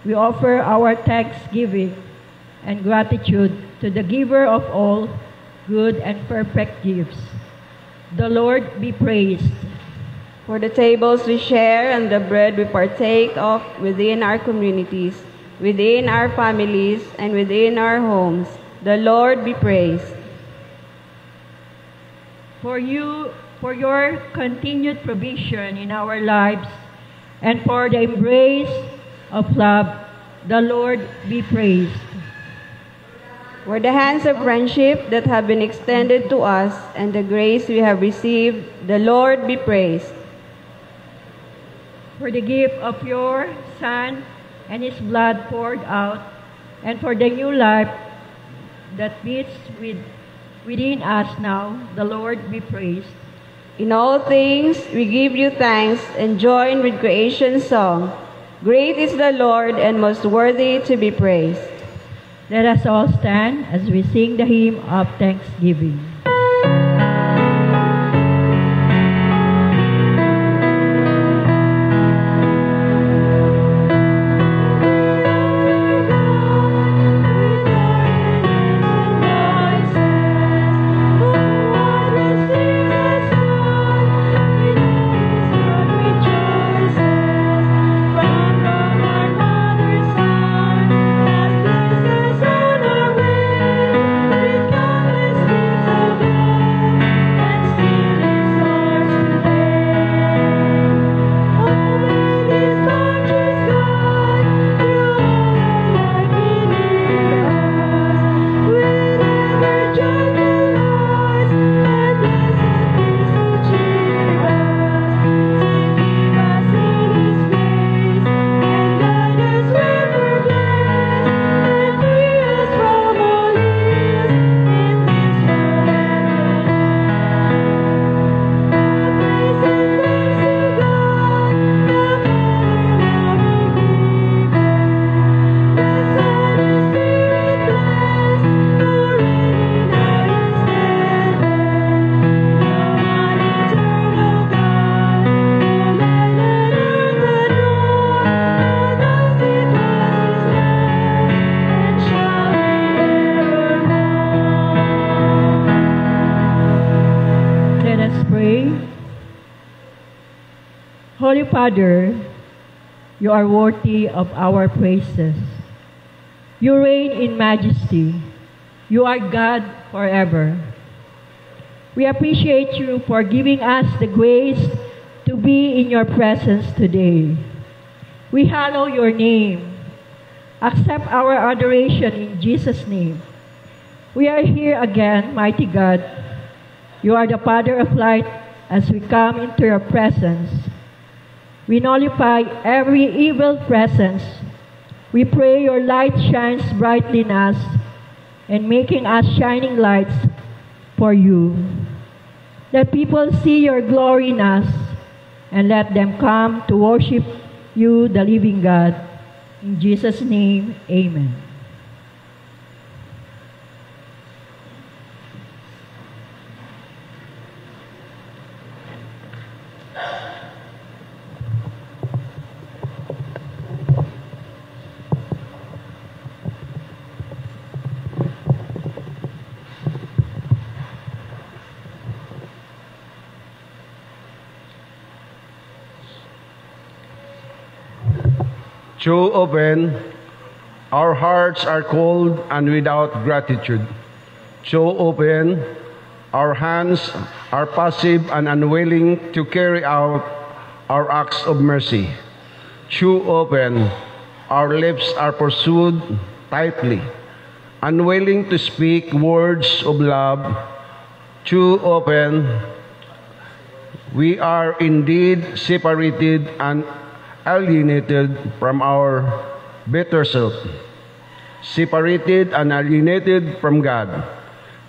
we offer our thanksgiving and gratitude to the giver of all good and perfect gifts. The Lord be praised. For the tables we share and the bread we partake of within our communities, within our families, and within our homes, the Lord be praised. For your continued provision in our lives, and for the embrace of love, the Lord be praised. For the hands of friendship that have been extended to us and the grace we have received, the Lord be praised. For the gift of your Son and His blood poured out, and for the new life that beats within us now, the Lord be praised. In all things we give you thanks and join with creation's song. Great is the Lord and most worthy to be praised. Let us all stand as we sing the hymn of thanksgiving. Holy Father, you are worthy of our praises. You reign in majesty. You are God forever. We appreciate you for giving us the grace to be in your presence today. We hallow your name. Accept our adoration in Jesus' name. We are here again, mighty God. You are the Father of light as we come into your presence. We nullify every evil presence. We pray your light shines brightly in us and making us shining lights for you. Let people see your glory in us and let them come to worship you, the living God. In Jesus' name, amen. Too often, our hearts are cold and without gratitude. Too often, our hands are passive and unwilling to carry out our acts of mercy. Too often, our lips are pursued tightly, unwilling to speak words of love. Too often, we are indeed separated and alienated from our better self, separated and alienated from God.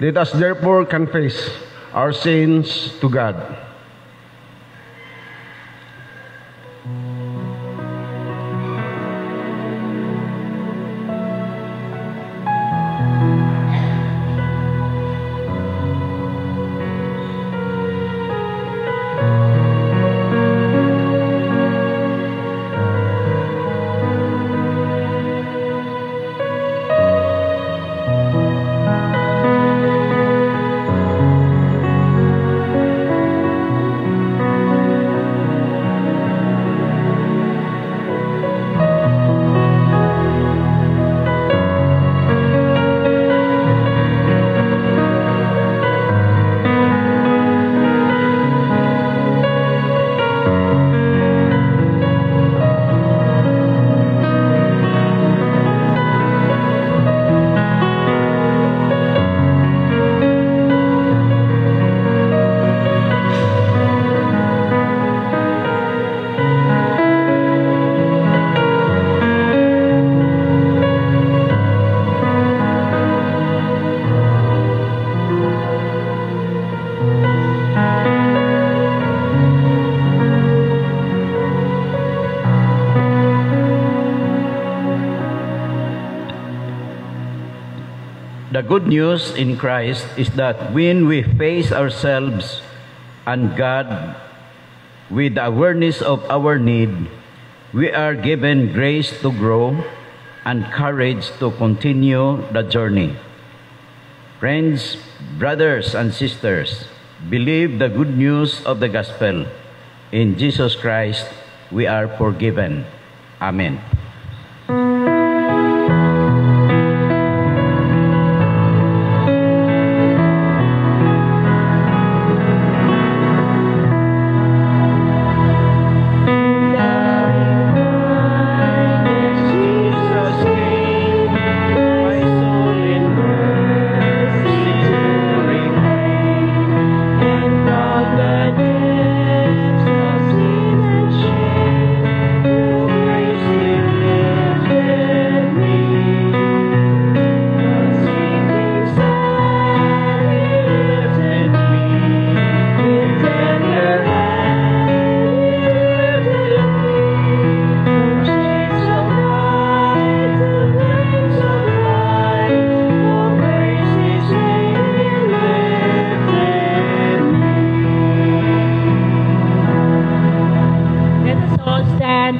Let us therefore confess our sins to God. The good news in Christ is that when we face ourselves and God with the awareness of our need, we are given grace to grow and courage to continue the journey. Friends, brothers, and sisters, believe the good news of the gospel. In Jesus Christ, we are forgiven. Amen.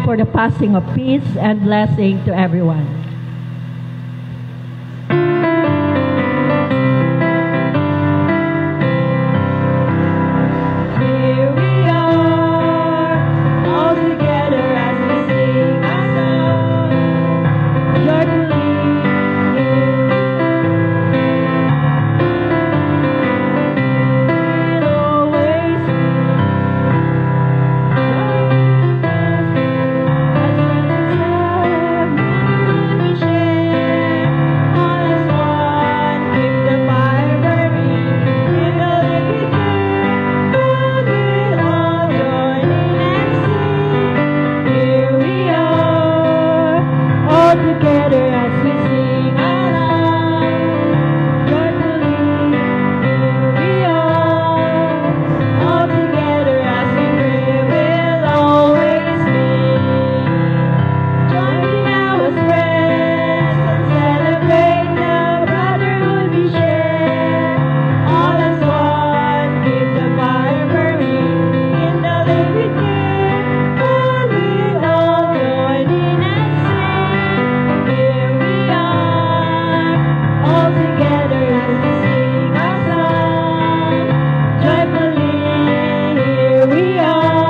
For the passing of peace and blessing to everyone. Here we are, all together as we sing our song, joyfully. We'll always together as we sing along, joyfully. Here we are, all together as we pray, we'll always be. Join me now as friends and celebrate the brotherhood we share. All as one, keep the fire burning in the living care, and we'll all join in and sing. Here we are, all together as we sing our song, joyfully. Here we are,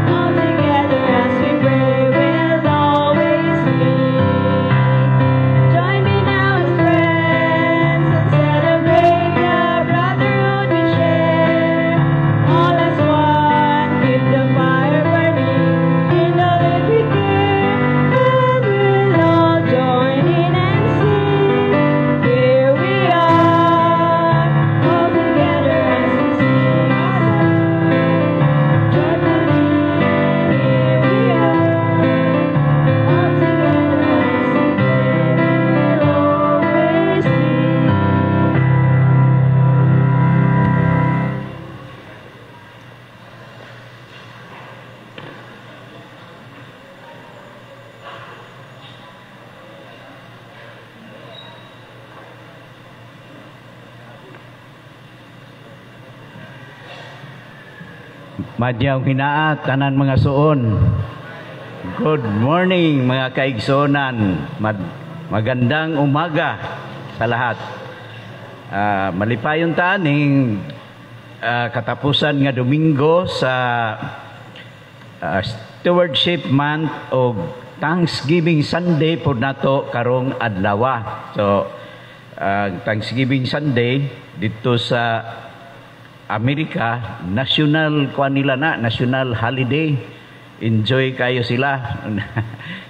all together as we pray, we'll always be. Join me now as friends and celebrate the brotherhood we share. All as one, keep the fire burning in the living care, and we'll all join in and sing. Here we are, all together as we sing our song, joyfully. Here we are, all together as we pray, we'll always be. Madyaw hinaat, tanan mga suon. Good morning mga kaigsonan. Magandang umaga sa lahat. Malipayon taning katapusan nga Domingo sa Stewardship Month o Thanksgiving Sunday po nato karong adlaw. So Thanksgiving Sunday dito sa Amerika, national national holiday. Enjoy kayo sila.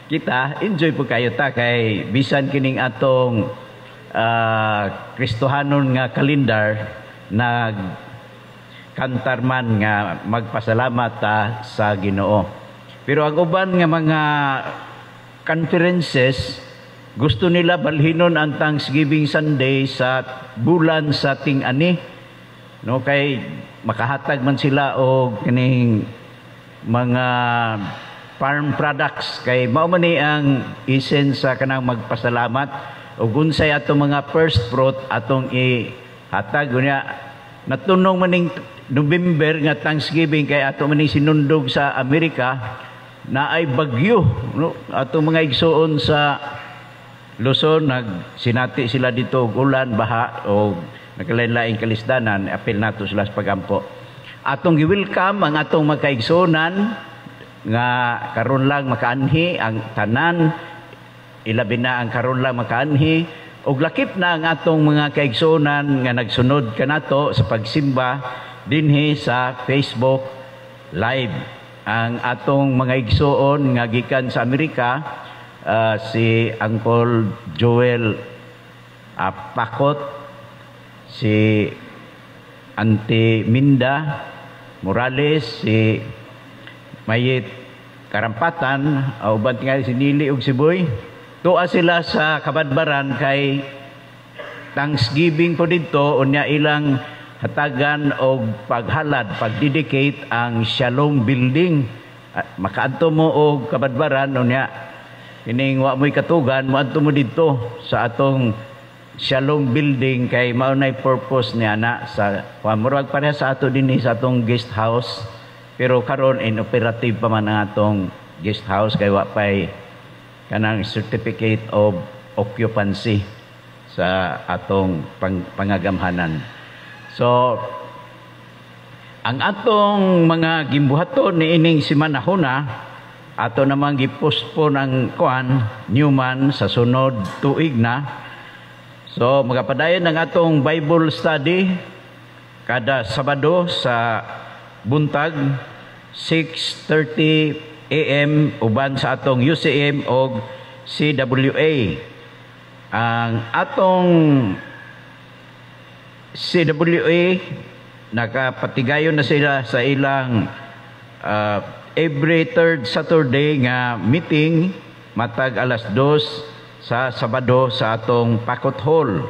Kita, enjoy po kayo ta kay bisan kining atong Kristohanon nga kalendar nag kantar man nga magpasalamat ta sa Ginoo. Pero ang uban nga mga conferences gusto nila balhinon ang Thanksgiving Sunday sa bulan sa ting-ani. No, kay makahatag man sila og kining mga farm products kay mao man ni ang essence sa kanang magpasalamat ug unsay atong mga first fruit atong ihatag unya. Natunong maning November nga Thanksgiving kay ato maning sinundog sa Amerika na ay bagyo, no? Atong mga igsuon sa Luzon sinati sila dito og ulan, baha o nagkalain-laing kalisdanan, apil nato sila sa pagampo. Atong gi-welcome ang atong makaigsuonan nga karon lang makaanhi ang tanan, ilabi na ang karon lang makaanhi, og lakip na ang atong mga kaigsuonan nga nagsunod kanato sa pagsimba dinhi sa Facebook Live. Ang atong mga igsuon nga gikan sa Amerika, si Uncle Joel Pakot, si Auntie Minda Morales, si Mayit Karampatan, uban nga si Nili ug si Boy. Tuwa sila sa Kabadbaran kay Thanksgiving po dito, unya ilang hatagan og paghalad, pagdedicate ang Shalom Building. Makaadto mo og Kabadbaran, unya kining wa mo'y katugan, moadto mo dito sa atong Shalom Building kay maunay purpose niya na sa murag pareha sa ato dinhi sa atong guest house, pero karon inoperative pa man ang atong guest house kay wa pay kanang certificate of occupancy sa atong pangagamhanan. So ang atong mga gimbuhaton niining simanahuna ato namang gi-postpone ang Newman sa sunod tuig na. So magapadayon ang atong Bible study kada Sabado sa buntag 6:30 AM uban sa atong UCM o CWA. Ang atong CWA nakapatigayon na sila sa ilang every third Saturday nga meeting matag alas 2 sa Sabado sa atong Pakot Hall.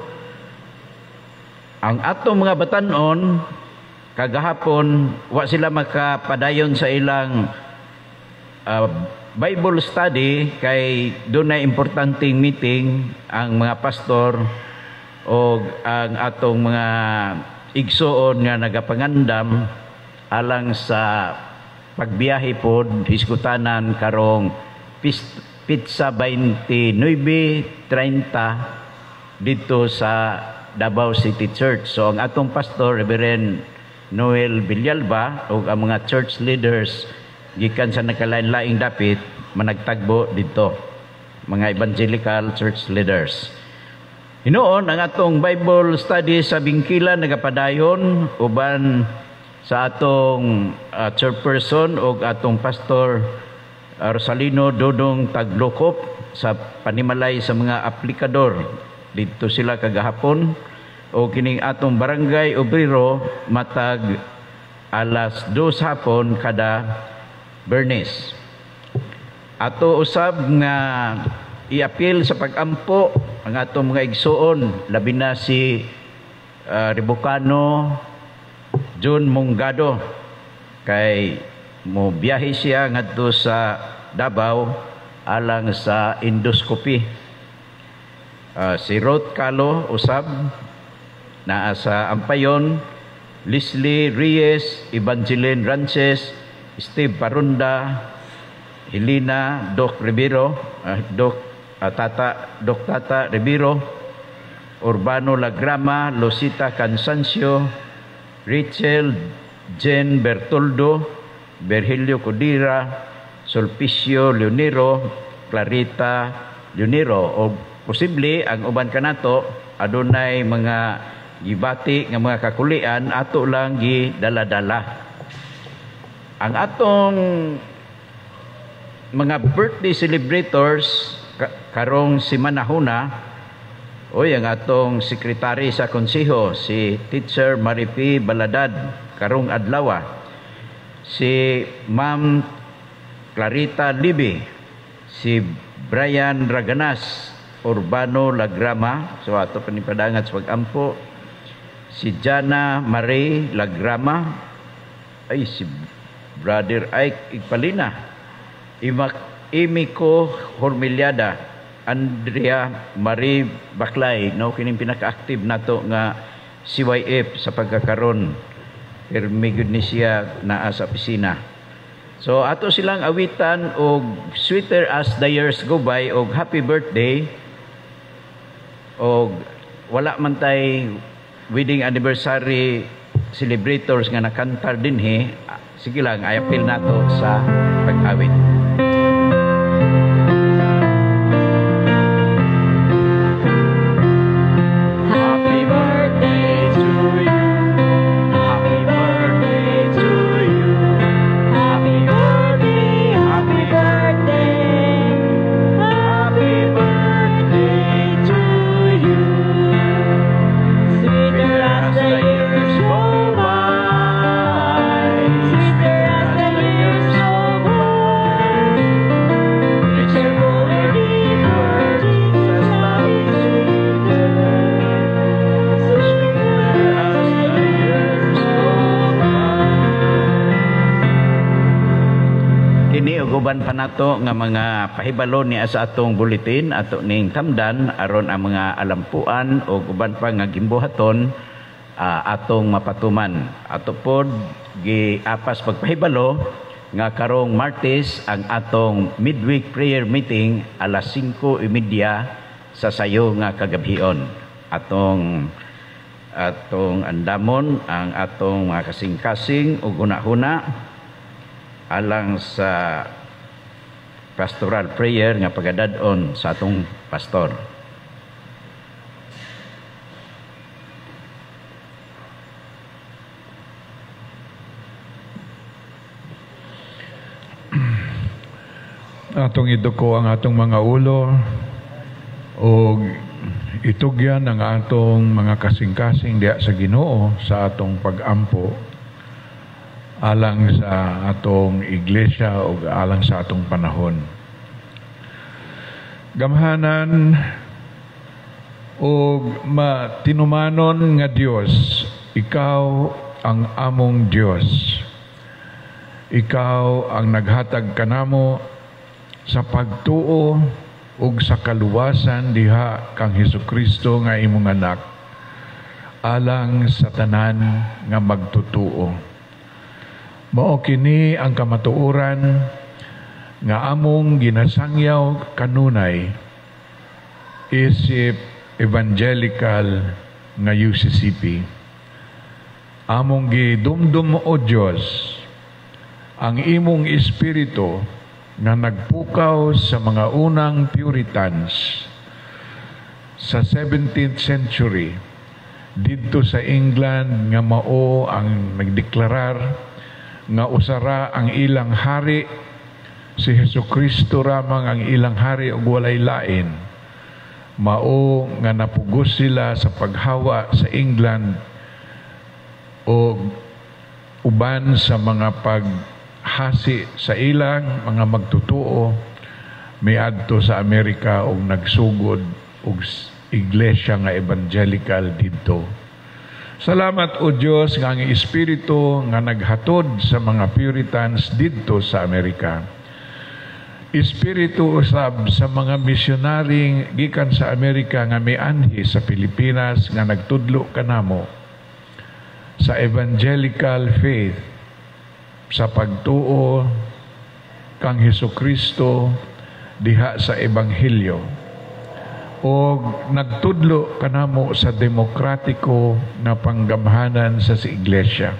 Ang atong mga batanon kagahapon wa sila makapadayon sa ilang Bible study kay dunay importanteng meeting ang mga pastor o ang atong mga igsuon nga nagapangandam alang sa pagbiyahe pod hiskutanan karong Pizza 29:30 dito sa Davao City Church. So ang atong pastor Reverend Noel Villalba o ang mga church leaders gikan sa nakalain-laing dapit managtagbo dito, mga evangelical church leaders. Hinoon ang atong Bible study sa Bingkila nagapadayon uban sa atong chairperson o atong pastor Rosalino Dodong Taglokop sa panimalay sa mga aplikador. Dito sila kagahapon o kining atong barangay obrero matag alas 2 hapon kada Bernes. Ato usab nga iapil sa pagampo ang atong mga igsuon, labi na si Rebocano John Mungado kay mo biyahe siya ngadto sa Davao alang sa endoscopy. Si Ruth Calo usab naa sa Ampayon, Leslie Reyes, Evangeline Ranches, Steve Parunda, Helena Doc Rivero, Doc Tata Rivero, Urbano Lagrama, Losita Cansancio, Rachel Jen Bertoldo, Virgilio Codira, Sulpicio Leonero, Clarita Leonero. O posible ang uban kanato adunay mga gibati nga mga kakulian ato lang gidala-dala. Ang atong mga birthday celebrators karong simanahuna, ang atong sekretary sa konseho si Teacher Maripi Baladad karong adlaw, si Ma'am Clarita Libby, si Brian Raganas, Urbano Lagrama, so ato panipadangat sa pagampo, si Jana Marie Lagrama, si Brother Ike Igpalina, Imiko Hormiliada, Andrea Marie Baclay, no, kining pinaka-active nato nga CYF sa pagkakaroon. Pero may good ni siya naa sa opisina. So ato silang awitan og Sweeter as the Years Go By og Happy Birthday. Og wala man tay wedding anniversary celebrators nga nakantar dinhi. Sige lang, i-appeal nato sa pag-awit. Uban pa nato nga mga pahibalo ni sa atong bulletin ato ning tamdan aron ang mga alampuan o uban pa nga gimbuhaton atong mapatuman. Ato pod giapas pagpahibalo nga karong Martes ang atong midweek prayer meeting alas 5:30 sa sayo nga kagabhion. Atong andamon ang atong mga kasing-kasing ug hunahuna alang sa pastoral prayer nga pagadadon sa atong pastor. Atong iduko ang atong mga ulo o itugyan ang atong mga kasing-kasing diya sa Ginoo sa atong pag-ampo alang sa atong iglesia o alang sa atong panahon. Gamhanan o matinumanon nga Dios, ikaw ang among Dios. Ikaw ang naghatag kanamo sa pagtuo ug sa kaluwasan diha kang Hesukristo nga imong anak alang sa tanan nga magtutuo. Mao kini ang kamatuoran nga among ginasangyaw kanunay isip evangelical nga UCCP. Among gidumdum o Dios ang imong espiritu nga nagpukaw sa mga unang Puritans sa 17th century didto sa England nga mao ang nagdeklarar nga usara ang ilang hari, si Hesukristo ramang ang ilang hari ug walay lain. Mao nga napugos sila sa paghawa sa England o uban sa mga paghasi sa ilang mga magtutuo miadto sa Amerika ug nagsugod og iglesia nga evangelical didto. Salamat o Diyos nga ang Espiritu nga naghatod sa mga Puritans didto sa Amerika. Espiritu usab sa mga misyonaring gikan sa Amerika nga mianhi sa Pilipinas nga nagtudlo kanamo sa evangelical faith sa pagtuo kang Hesukristo diha sa Ebanghelyo. O nagtudlo kanamo sa demokratiko na panggamhanan sa iglesia.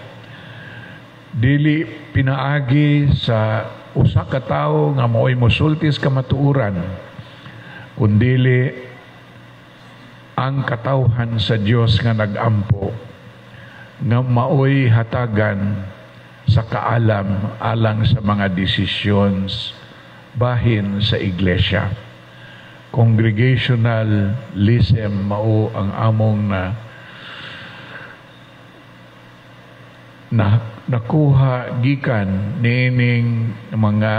Dili pinaagi sa usa ka tawo nga mao'y mosultis kamatuoran, kundili ang katawhan sa Dios nga nagampo nga mao'y hatagan sa kaalam alang sa mga desisyon bahin sa iglesia. Congregationalism mao ang among nakuha gikan nining mga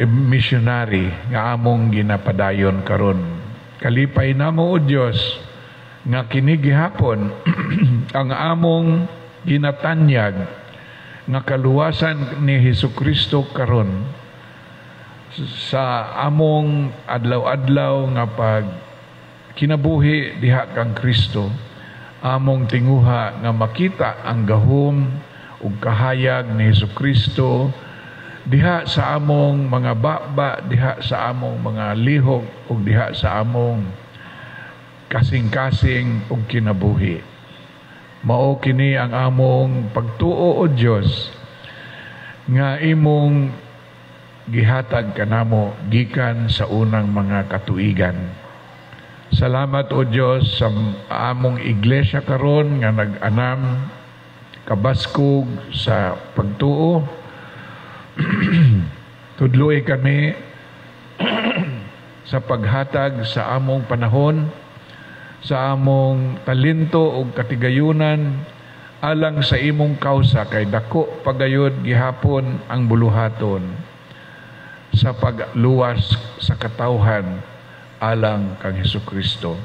missionary nga among ginapadayon karon. Kalipay namo o Dios nga kini gihapon ang among ginatanyag nga kaluwasan ni Hesukristo karon sa among adlaw-adlaw nga pag kinabuhi diha kang Kristo, among tinguha nga makita ang gahom ug kahayag ni Hesukristo diha sa among mga baba, diha sa among mga lihok ug diha sa among kasing-kasing ug kinabuhi. Mao kini ang among pagtuo o Dios nga imong gihatag kanamo gikan sa unang mga katuigan. Salamat o Dios sa among iglesia karon nga nag-anam kabaskog sa pagtuo. Tudloy kami sa paghatag sa among panahon, sa among talento ug katigayunan alang sa imong kausa, kay dako pagayod gihapon ang buluhaton sa pagluwas sa katawhan alang kang Hesukristo.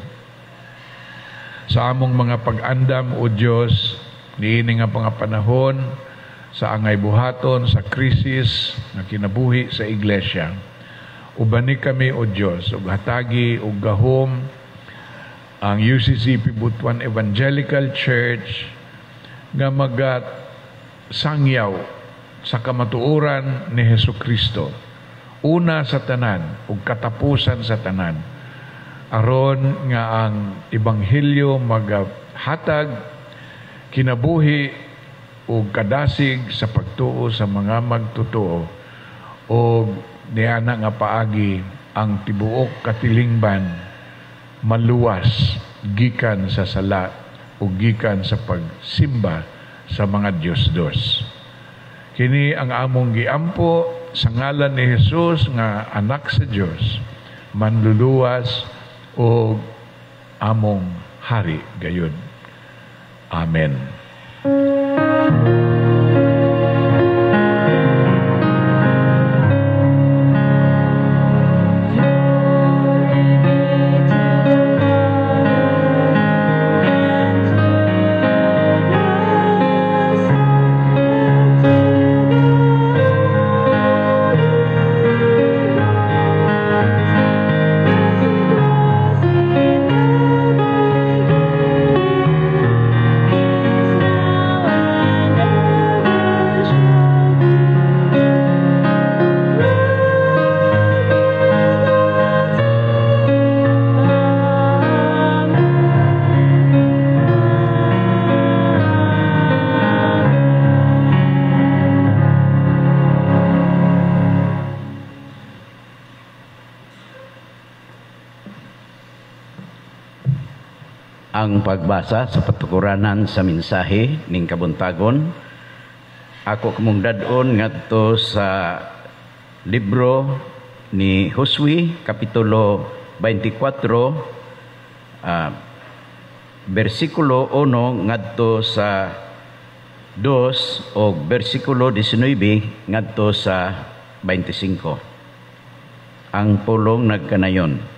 Sa among mga pag-andam o Dios niini nga mga panahon sa angay buhaton, sa krisis na kinabuhi sa iglesia, ubani kami o Dios ug hatagi ug gahom ang UCCP Butuan Evangelical Church nga magasangyaw sa kamatuoran ni Hesukristo, una sa tanan ug katapusan sa tanan, aron nga ang ebanghelyo maghatag kinabuhi o kadasig sa pagtuo sa mga magtutuo o niana nga paagi ang tibuok katilingban maluwas gikan sa sala o gikan sa pagsimba sa mga Diyos-Dos. Kini ang among giampo sa ngalan ni Jesus nga anak sa Dios, manluluwas o among hari gayud. Amen. Ang pagbasa sa patukuranan sa mensahe ning kabuntagon, ako kamong dadon ngadto sa libro ni Josue kapitulo 24 bersikulo 1 ngadto sa 2 o bersikulo 19 ngadto sa 25. Ang pulong nagkanayon.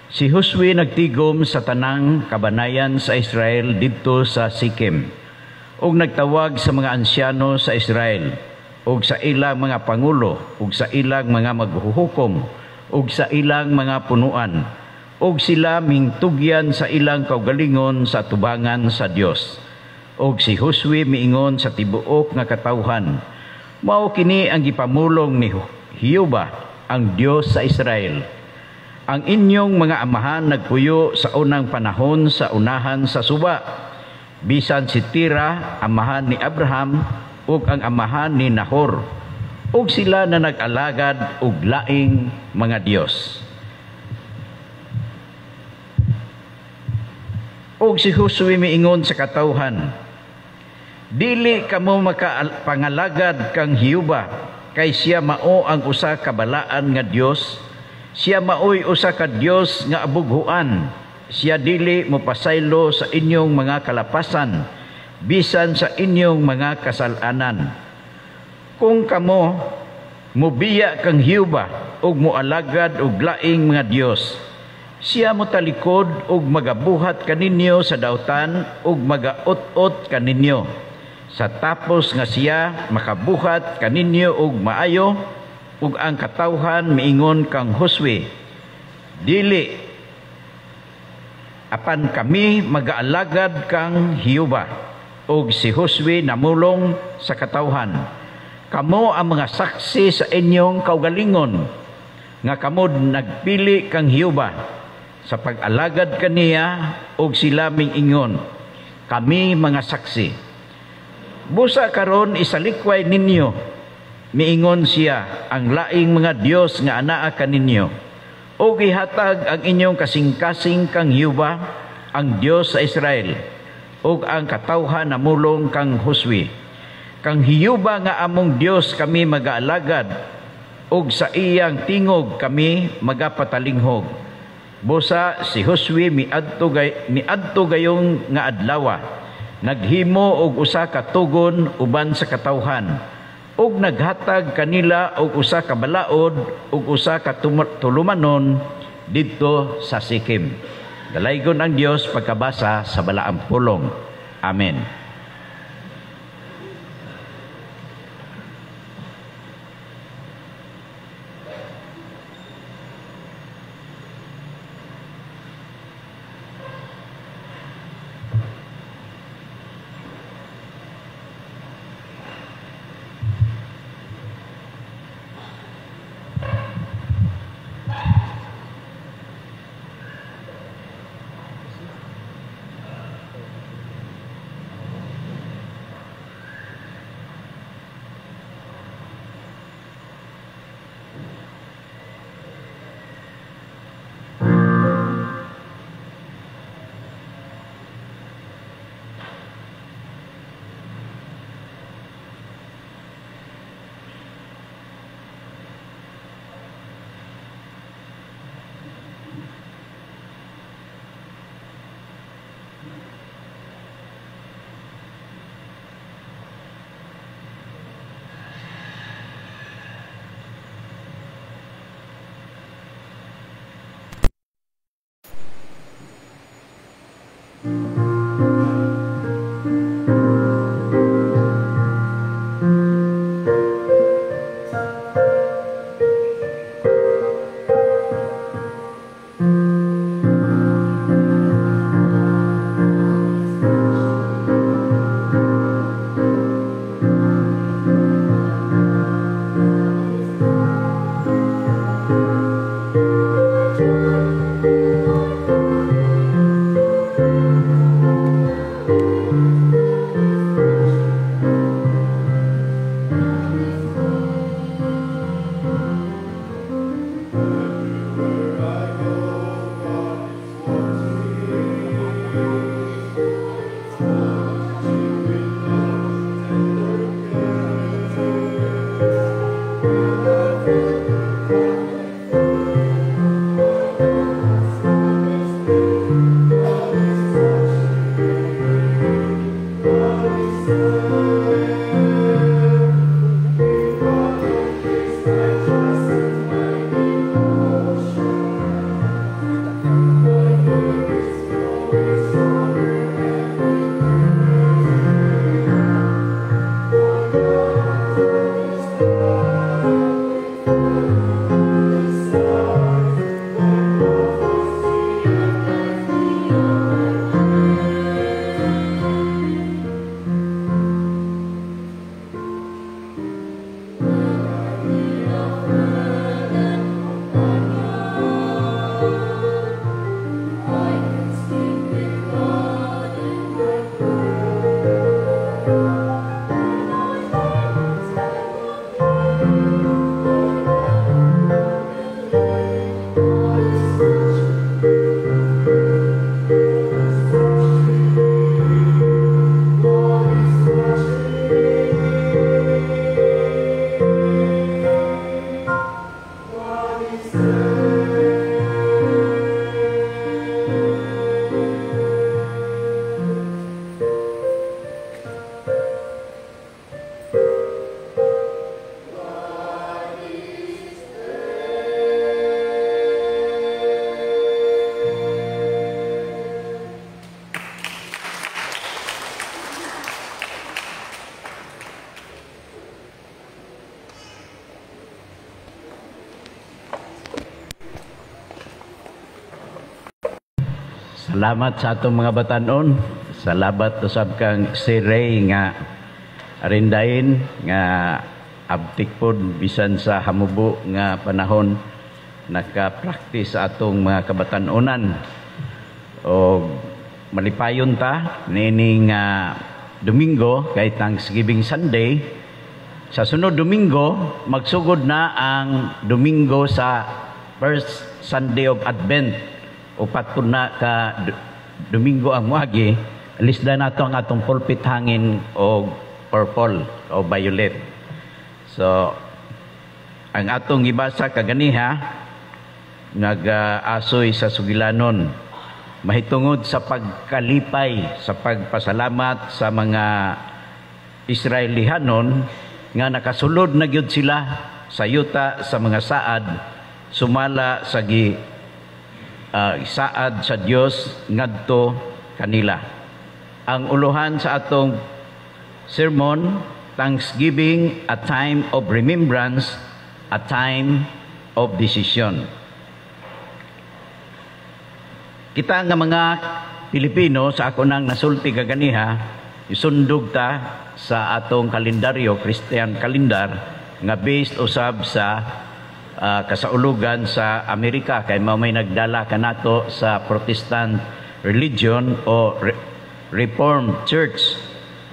Si Josue nagtigom sa tanang kabanayan sa Israel didto sa Sikem, ug nagtawag sa mga ansyano sa Israel, ug sa ilang mga pangulo, ug sa ilang mga maghuhukom, ug sa ilang mga punuan, ug sila mingtugyan sa ilang kaugalingon sa tubangan sa Dios. Ug si Josue miingon sa tibuok nga katawhan, mao kini ang gipamulong ni Jehova, ang Dios sa Israel. Ang inyong mga amahan nagpuyo sa unang panahon sa unahan sa suba, bisan si Tira, amahan ni Abraham, ug ang amahan ni Nahor, ug sila na nag-alagad ug laing mga Dios. Ug si Josue miingon sa katawhan, dili kamo makapangalagad kang Jehova, kay siya mao ang usa ka balaan nga Dios. Siya maoy usa ka Dios nga abughuan. Siya dili mopasaylo sa inyong mga kalapasan, bisan sa inyong mga kasalanan. Kung kamo mubiya kang Jehova ug moalagad og laing mga Dios, siya mo talikod ug magabuhat kaninyo sa dawtan ug magaot-ot kaninyo. Sa tapos nga siya makabuhat kaninyo og maayo, ug ang katawhan miingon kang Josue, dili, apan kami magaalagad kang Hiyuba, ug si Josue namulong sa katawhan. Kamo ang mga saksi sa inyong kaugalingon, nga kamo nagpili kang Hiyuba, sa pag-alagad kaniya, ug sila miingon, kami mga saksi. Busa karon isalikway ninyo, miingon siya, ang laing mga Dios nga anaa kaninyo, o gihatag ang inyong kasing-kasing kang Hiyuba, ang Dios sa Israel, o ang katawhan namulong kang Josue. Kang Hiyuba nga among Dios kami magaalagad, o sa iyang tingog kami magapatalinghog. Busa si Josue miadto gayong nga adlawa, naghimo og usa ka tugon uban sa katawhan, ug naghatag kanila og usa ka balaod ug usa ka tulumanon didto sa Sikim. Dalaygon ang Dios pagkabasa sa balaang pulong. Amen. Salamat sa atong mga batanon. Salamat usab kang si Ray nga arindain nga abtik pod bisan sa hamubo nga panahon naka-practice sa atong mga kabatanunan. O malipayon ta nining Domingo kay Thanksgiving Sunday. Sa sunod Domingo magsugod na ang Domingo sa First Sunday of Advent. Upat po na ka Domingo ang muagi, lisda na ito ang atong pulpit hangin o purple o violet. So, ang atong ibasa kaganiha, nag-asoy sa sugilanon, mahitungod sa pagkalipay, sa pagpasalamat sa mga Israelihanon, nga nakasulod na gyud sila sa yuta sa mga saad, sumala sa saad sa Dios ngadto kanila. Ang uluhan sa atong sermon, Thanksgiving, a time of remembrance, a time of decision. Kita nga mga Pilipino, sa ako nang nasulti kaganiha, isundog ta sa atong kalendaryo, Christian calendar, nga based usab sa kasaulugan sa Amerika, kay may nagdala kanato sa Protestant religion o Reformed Church.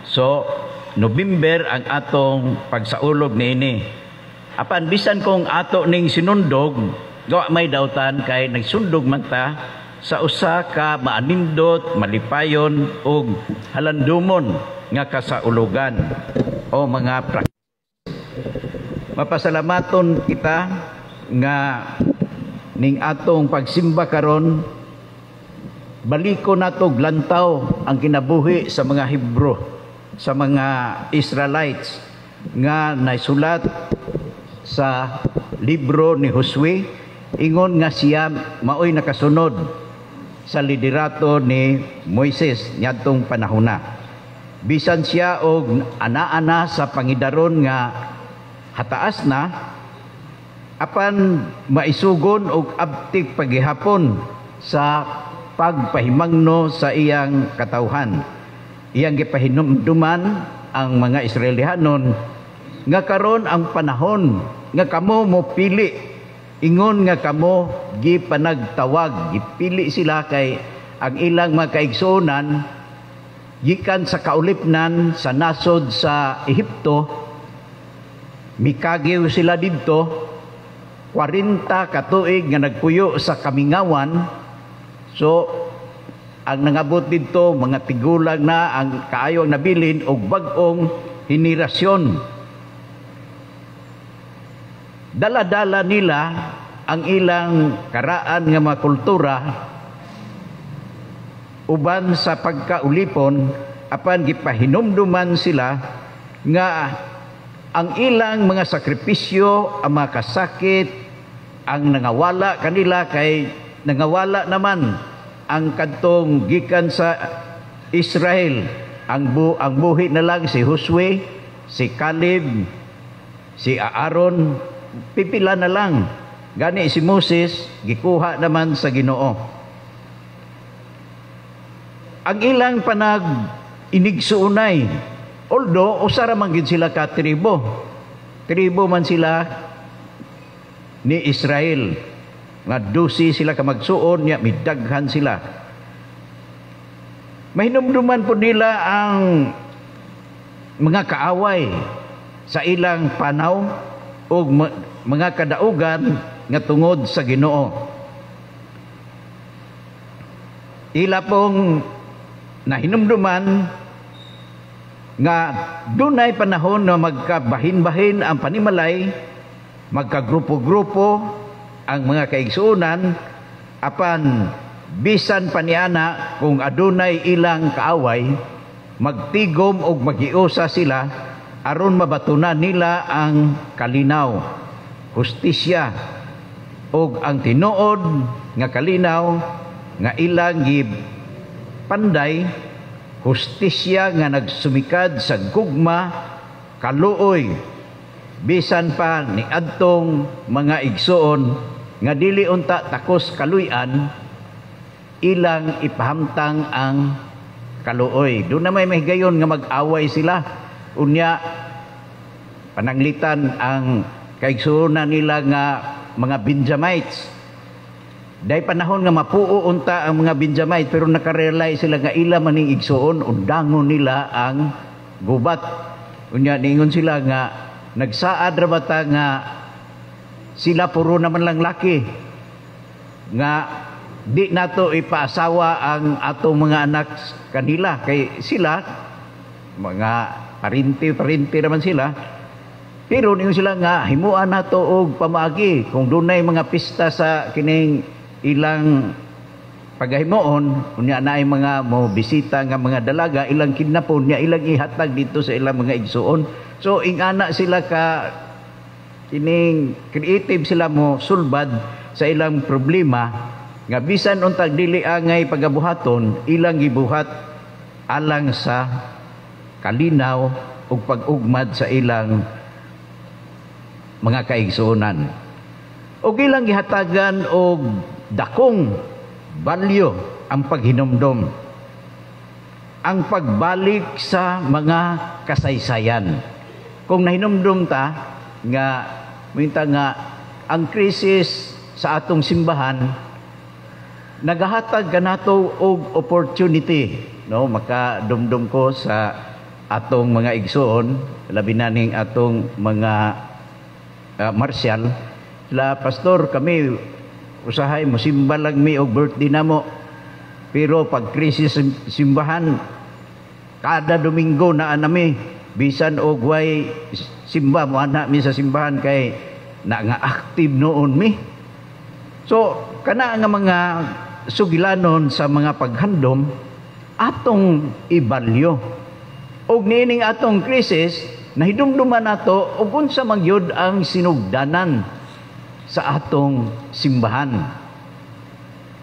So, November ang atong pagsaulog niini. Apan bisan kung ato ning sinundog, gawa may dautan kay nagsundog man ta sa usa ka maanindot, malipayon ug halandumon nga kasaulugan o mga praktis. Mapasalamaton kita nga ning atong pagsimba karon, baliko nato glantaw ang kinabuhi sa mga Hebro, sa mga Israelites nga naisulat sa libro ni Josue, ingon nga siya maoy nakasunod sa liderato ni Moises niadtong panahona. Bisan siya og ana-ana sa pangidaron nga hataas na, apan maisugon og abtik paghihapon sa pagpahimangno sa iyang katawhan. Iyang gipahinumduman ang mga Israelihanon nga karon ang panahon nga kamo mo pili, ingon nga kamo gipanagtawag, gipili sila kay ang ilang mga kaigsuonan gikan sa kaulipnan sa nasod sa Ehipto. Mikagiw sila didto 40 katuig nga nagpuyo sa kamingawan. So ang nangabot didto mga tigulang na ang kaayo ang nabilin og bag-ong henerasyon. Dala-dala nila ang ilang karaan nga mga kultura uban sa pagkaulipon, apan gipahinumduman sila nga ang ilang mga sakripisyo, ang mga kasakit, ang nangawala kanila kay nangawala naman ang kadtong gikan sa Israel. Ang buhi na lang si Josue, si Caleb, si Aaron, pipila na lang. Gani si Moses, gikuha naman sa Ginoo. Ang ilang inigsuunay, although usara man gid sila ka tribo man sila ni Israel, nga 12 sila ka magsuon nya midaghan sila. Mahinumduman po nila ang mga kaaway sa ilang panaw o mga kadaugan nga tungod sa Ginoo. Ila pong nahinumduman nga dunay panahon na magkabahin-bahin ang panimalay, magkagrupo-grupo ang mga kaigsuonan, apan bisan paniana kung adunay ilang kaaway, magtigom og magiusa sila aron mabatunan nila ang kalinaw, hustisya og ang tinuod nga kalinaw nga ilang panday, hustisya nga nagsumikad sa gugma, kaluoy, bisan pa ni adtong mga igsuon nga dili unta takos kaluy-an, ilang ipahamtang ang kaluoy. Doon na may mahigayon nga mag-away sila. Unya, pananglitan ang kaigsuonan nila nga mga Benjamites. Dahil panahon nga mapuo unta ang mga Benjamite, pero nakarealize sila nga ila maning igsuon, undangon nila ang gubat. Unya, ningon sila nga, nagsaad ra bata nga sila puro naman lang laki. Nga, di nato ipaasawa ang atong mga anak kanila. Kay sila, mga parinti naman sila. Pero ningon sila nga, himuan nato og pamaagi. Kung dunay mga pista sa kining ilang pagahimoon, unya na ay mga mo bisita nga mga dalaga, ilang kidnapon niya, ilang ihatag dito sa ilang mga igsuon. So ingana sila ka kining creative sila mo sulbad sa ilang problema nga bisan untag dili angay pagabuhaton, ilang gibuhat alang sa kalinaw ug pag-ugmad sa ilang mga kaigsuonan. O ilang gihatagan og dakong balyo ang paghinumdom, ang pagbalik sa mga kasaysayan. Kung nahinumdom ta nga minta nga ang krisis sa atong simbahan nagahatag kanato og opportunity, no, makadumdum ko sa atong mga igsoon, labi na ning atong mga marsyal, la pastor kami usahay mo simba lang mi og birthday namo, pero pag krisis simbahan kada Domingo na anami bisan og way simba mo ana mi sa simbahan kay na nga active noon mi. So kana nga mga sugilanon sa mga paghandom atong ibalyo og niining atong krisis nahidumduman nato og unsa man gyud ang sinugdanan sa atong simbahan.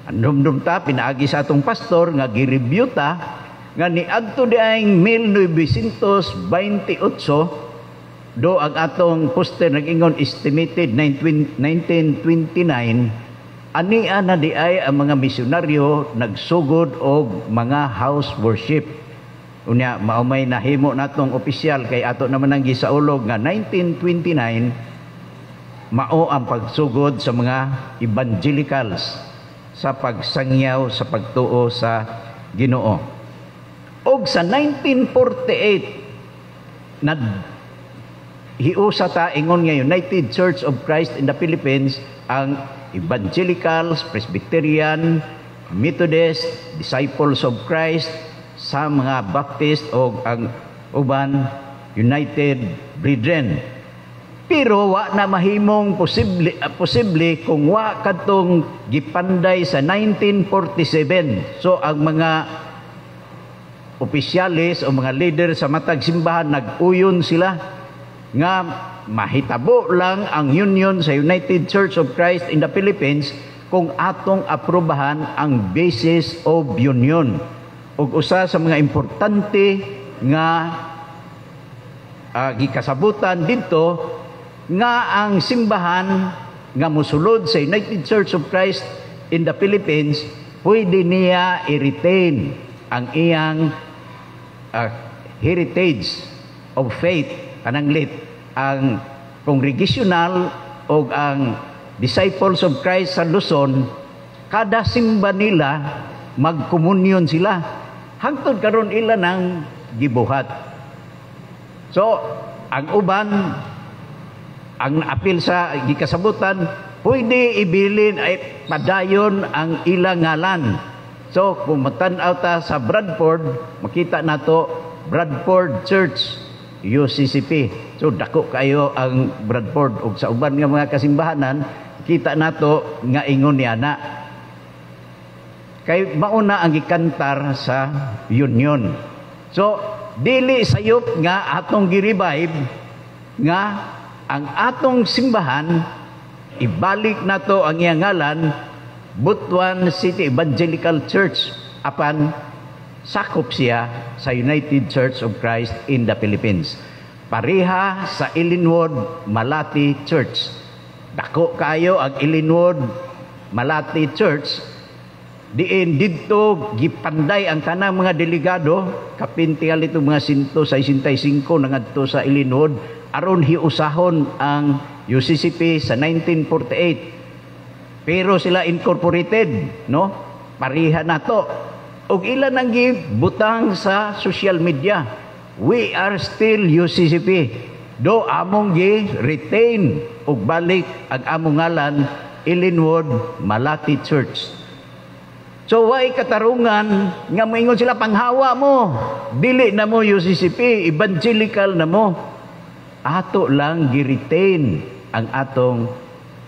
Andumdum ta pinaagi sa atong pastor nga gi-review ta nga niadto diayng 1928 do ang atong poster nag-ingon estimated 1929 ania na diay ang mga misyonaryo nagsugod og mga house worship. Unya maumay nahimo natong opisyal kay ato naman ang gisaulog nga 1929 mao ang pagsugod sa mga evangelicals sa pagsangyaw sa pagtuo sa Ginoo. Og sa 1948 hiusa ta ingon nga United Church of Christ in the Philippines ang Evangelicals, Presbyterian, Methodist, Disciples of Christ, sa mga Baptist o ang uban United Brethren. Pero wa na mahimong posible kung wa kadtong gipanday sa 1947. So ang mga opisyalis o mga leader sa matag simbahan nag-uyon sila nga mahitabo lang ang union sa United Church of Christ in the Philippines kung atong aprobahan ang basis of union. Ug usa sa mga importante nga gikasabutan dito nga ang simbahan nga mosulod sa United Church of Christ in the Philippines pwede niya i-retain ang iyang heritage of faith, pananglit ang congregational o ang Disciples of Christ sa Luzon, kada simba nila magkomunyon sila hangtod karon ila nang gibuhat. So ang uban ang apil sa gikasabutan pwede ibilin ay padayon ang ilang ngalan. So kung magtan-aw ta sa Bradford, makita nato Bradford Church UCCP. So dako kayo ang Bradford ug sa uban nga mga kasimbahanan kita nato nga ingon niya na kay mauna ang gikantar sa union. So dili sayop nga atong gi-revive nga ang atong simbahan ibalik nato ang iyang ngalan Butuan City Evangelical Church apan sakop siya sa United Church of Christ in the Philippines. Pareha sa Ilinwood Malati Church. Dako kayo ang Ilinwood Malati Church diin didto gipanday ang tanang mga delegado kapintial itong mga 165 nangadto sa Ilinod aron hiusahon ang UCCP sa 1948. Pero sila incorporated, no? Pariha nato. Og ilan ang gibutang sa social media. We are still UCCP. Do among gi-retain og balik ang among ngalan Ilinwood Malati Church. So way katarungan nga moingon sila panghawa mo. Dili na mo UCCP, evangelical na mo. Ato lang gi-retain ang atong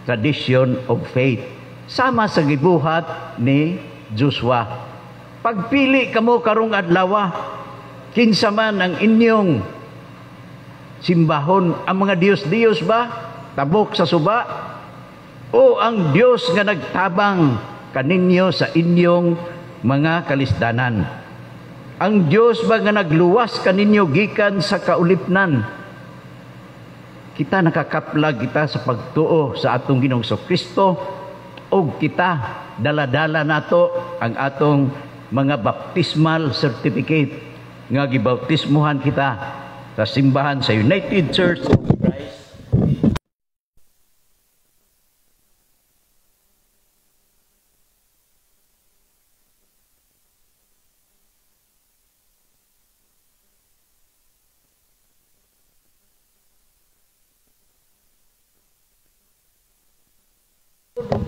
tradition of faith. Sama sa gibuhat ni Joshua. Pagpili kamo karong adlaw, kinsa man ang inyong simbahon, ang mga Diyos-Diyos ba? Tabok sa suba? O ang Diyos nga nagtabang kaninyo sa inyong mga kalisdanan? Ang Diyos ba nga nagluwas kaninyo gikan sa kaulipnan? Kita nakakaplag kita sa pagtuo sa atong Ginoong Kristo o kita dala-dala nato ang atong mga baptismal certificate nga gibautismuhan kita sa simbahan sa United Church of Christ.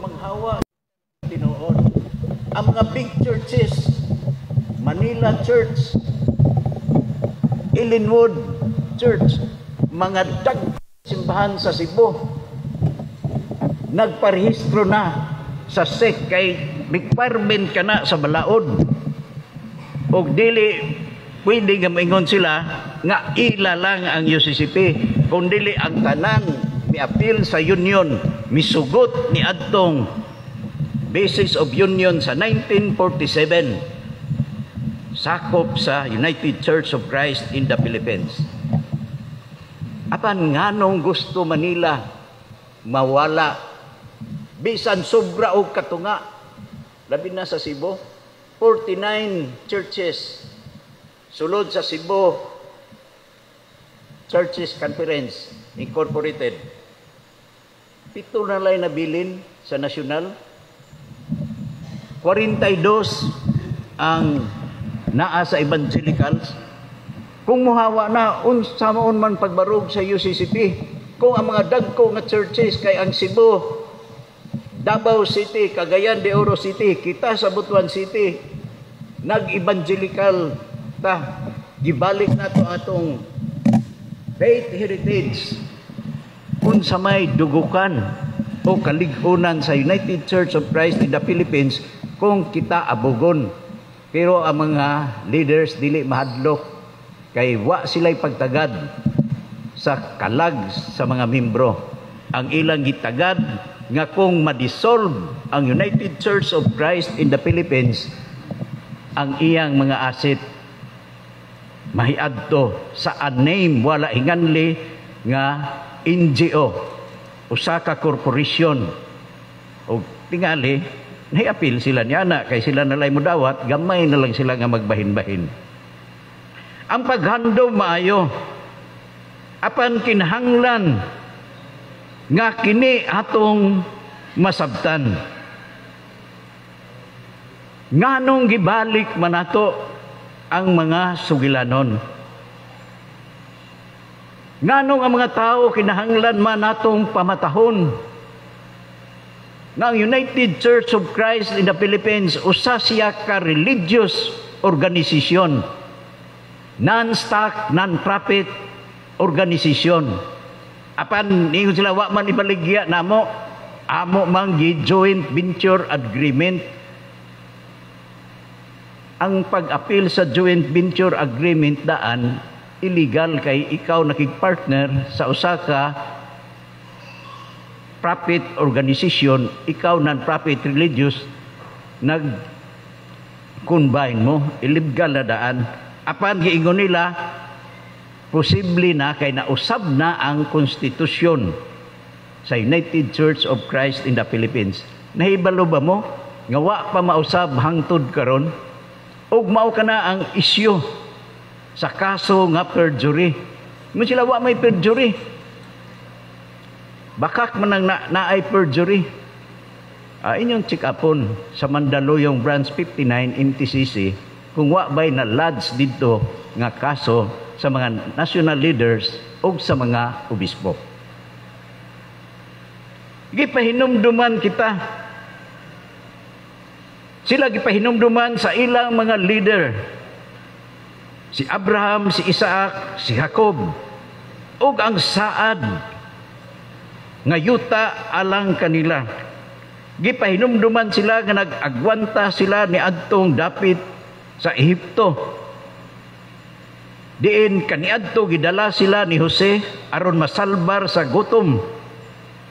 Manghawa tinuod ang mga big churches, Manila Church, Ilinwood Church, mga simbahan sa Cebu, nagparehistro na sa SEC kay requirement ka na sa balaod. O dili pwede nga maingon sila nga ila lang ang UCCP, kung dili ang tanan mi-appeal sa union, misugot ni adtong basis of union sa 1947 sakop sa United Church of Christ in the Philippines. Apan nganong gusto Manila mawala bisan sobra og katunga, labi na sa Cebu, 49 churches sulod sa Cebu Churches Conference Incorporated. 7 na lang nabilin sa nasyonal, 42 ang naa sa evangelicals. Kung muhawa na unsa maon man pagbarog sa UCCP, kung ang mga dagko nga churches kay ang Cebu, Davao City, Cagayan de Oro City, kita sa Butuan City, nag-evangelical ta, gibalik nato atong faith heritage. Unsa may dugukan o kaligunan sa United Church of Christ in the Philippines kung kita abugon. Pero ang mga leaders dili mahadlok kay wa sila'y pagtagad sa kalag sa mga membro. Ang ilang gitagad nga kung ma-dissolve ang United Church of Christ in the Philippines, ang iyang mga asset mahiadto sa unnamed, wala hinganli nga NGO, usa ka korporasyon. O tingali nai-appeal sila niya na kay sila nalay mo dawat, gamay na lang sila nga magbahin-bahin. Ang paghandom maayo, apan kinahanglan nga kini atong masabtan. Nganong gibalik manato ang mga sugilanon? Nganong ang mga tao kinahanglan man natong pamatahon? Nga ang United Church of Christ in the Philippines, usa siya ka religious organisasyon, non-stock, non-profit organisasyon. Apan ningon sila wa man ibaligya namo, amo mang joint venture agreement. Ang pag-appeal sa joint venture agreement daan illegal kay ikaw nakig-partner sa usa ka profit organization, ikaw non-profit religious, nag-combine mo, illegal na daan. Apan giingon nila, posible na kay nausab na ang konstitusyon sa United Church of Christ in the Philippines. Nahibalo ba mo? nga wa pa mausab hangtod karon, ug mao kana ang isyu sa kaso nga perjury. Mo sila wa may perjury. Bakak man ang naay perjury. Inyong check upon sa Mandaluyong Branch 59 MTCC kung wa ba'y na-lodge dito nga kaso sa mga national leaders o sa mga obispo. Gipahinumduman kita. Sila gipahinumduman sa ilang mga leader. Si Abraham, si Isaac, si Jacob, ug ang saad nga yuta alang kanila. Gipahinumduman sila nga nag-agwanta sila ni adtong dapit sa Ehipto. Diin kaniadto gidala sila ni Jose aron masalbar sa gutom.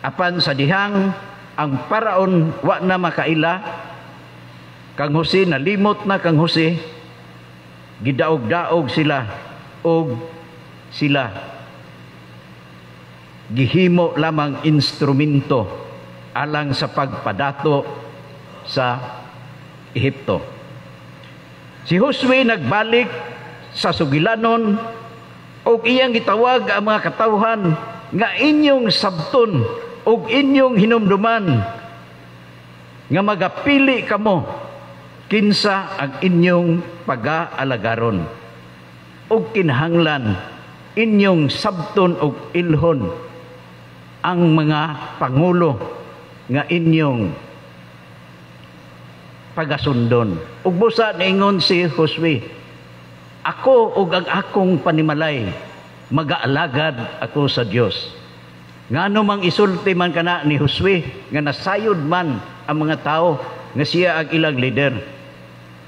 Apan sa dihang ang paraon wa na makaila, kang Jose nalimot na kang Jose, gidaog-daog sila og sila gihimo lamang instrumento alang sa pagpadato sa Ehipto. Si Josue nagbalik sa sugilanon og iyang gitawag ang mga katawhan nga inyong sabton og inyong hinumduman nga magapili kamo kinsa ang inyong pag-aalagaron og kinahanglan inyong sabton og ilhon ang mga pangulo nga inyong pagasundon. Ug busa niingon si Josue, ako ug ang akong panimalay mag-aalagad ako sa Dios. Ngano mang isulti man kana ni Josue nga nasayod man ang mga tao nga siya ang ilang leader.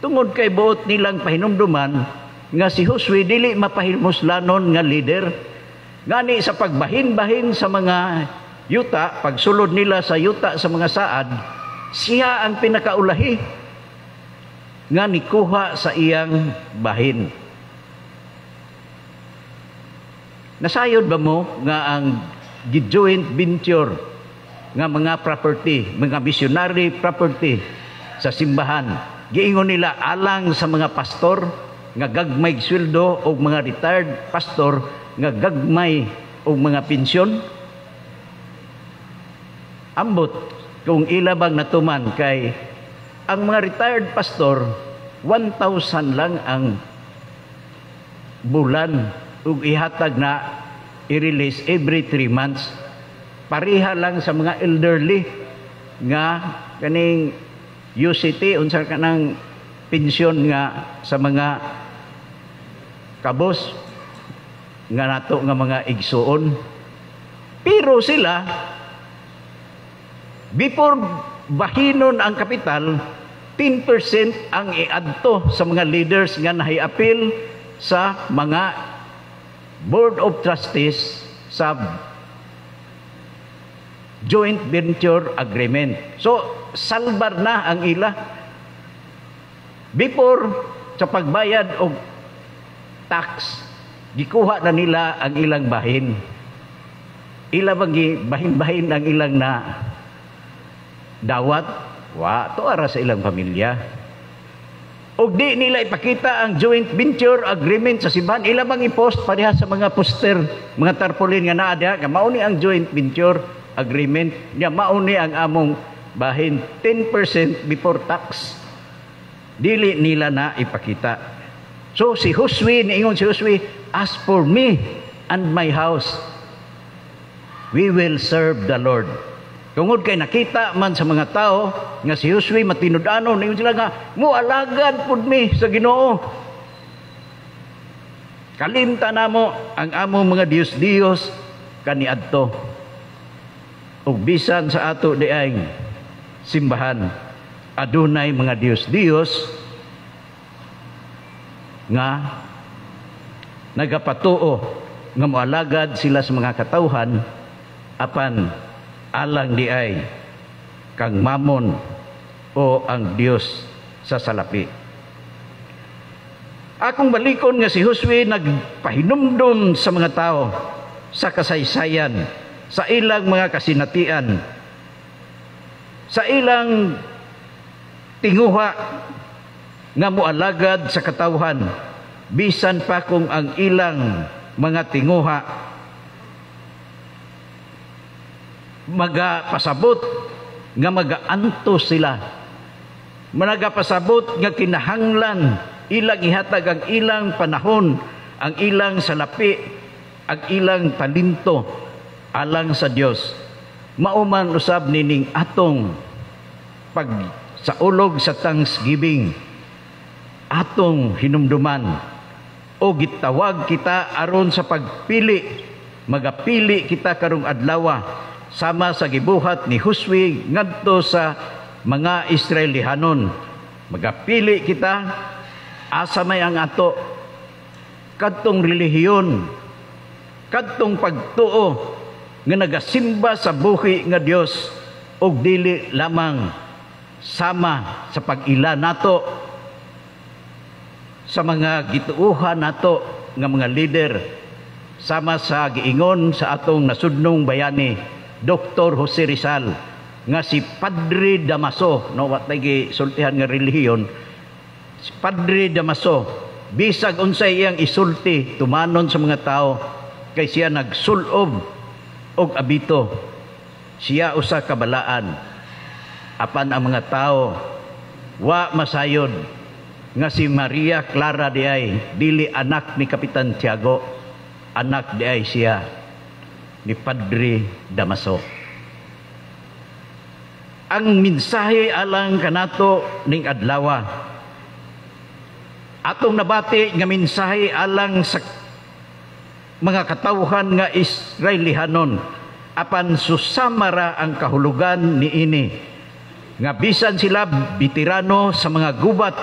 Tungod kay buot nilang pahinumduman nga si Josue dili mapahilmuslanon nga leader. Ngani sa pagbahin-bahin sa mga yuta, pagsulod nila sa yuta sa mga saad, siya ang pinakaulahi nga nikuha sa iyang bahin. Nasayod ba mo nga ang joint venture nga mga property, mga missionary property sa simbahan, giingon nila alang sa mga pastor nga gagmay sweldo o mga retired pastor nga gagmay o mga pensyon? Ambot kung ilabang natuman kay ang mga retired pastor 1,000 lang ang bulan ug ihatag na i-release every 3 months. Pareha lang sa mga elderly nga kaning UCT unsa kanang pensyon nga sa mga kabos nga nato nga mga igsuon. Pero sila before bahinon ang kapital, 10% ang iadto sa mga leaders nga nahi-appeal sa mga Board of Trustees sa Joint Venture Agreement. So, salbar na ang ila. Before, sa pagbayad o tax, gikuha na nila ang ilang bahin. Ila bang bahin-bahin ang ilang na dawat? Wa, to ara sa ilang pamilya. O di nila ipakita ang joint venture agreement sa simbahan. Ila bang i-post pareha sa mga poster, mga tarpaulin nga naa diha, nga mauni ang joint venture agreement, nga mauni ang among bahin 10% before tax. Dili nila na ipakita. So si Josue, niingon si Josue, as for me and my house, we will serve the Lord. Tungod kay nakita man sa mga tao nga si Josue matinud-anon, niingon sila nga mualagad pud mi sa Ginoo. Kalimta namo ang among mga Dios-Dios kaniadto. Ug bisan sa ato diay simbahan, adunay mga Dios-Dios nga nagapatuo nga moalagad sila sa mga katawhan apan alang di ay kang mamon o ang Dios sa salapi. Akong balikon nga si Josue nagpahinumdum sa mga tao sa kasaysayan, sa ilang mga kasinatian, sa ilang tinguha nga mualagad sa katawhan, bisan pa kung ang ilang mga tinguha magapasabot nga magaantos sila, magapasabot nga kinahanglan ilang ihatag ang ilang panahon, ang ilang salapi, ang ilang talento alang sa Dios. Mauman usab nining atong pag sa ulog sa Thanksgiving, atong hinumduman o gitawag kita aron sa pagpili, magapili kita karong adlaw sama sa gibuhat ni Josue ngadto sa mga Israelihanon. Magapili kita asa may ang ato kadtong relihiyon, kadtong pagtuo nga nagasimba sa buhi nga Dios og dili lamang sama sa pag-ila nato sa mga gituuhan nato nga mga leader, sama sa giingon sa atong nasudnong bayani Dr. Jose Rizal nga si Padre Damaso, no, watay gisultihan nga relihiyon, si Padre Damaso, bisag unsay iyang isulti tumanon sa mga tao, kay siya nagsulob og abito, siya usa ka balaan apan ang mga tao wa masayod nga si Maria Clara diay dili anak ni Kapitan Tiago, anak diay siya ni Padre Damaso. Ang mensahe alang kanato ning adlaw, atong nabati nga mensahe alang sa mga katawhan nga Israelihanon, apan susamara ang kahulugan niini nga bisan sila bitirano sa mga gubat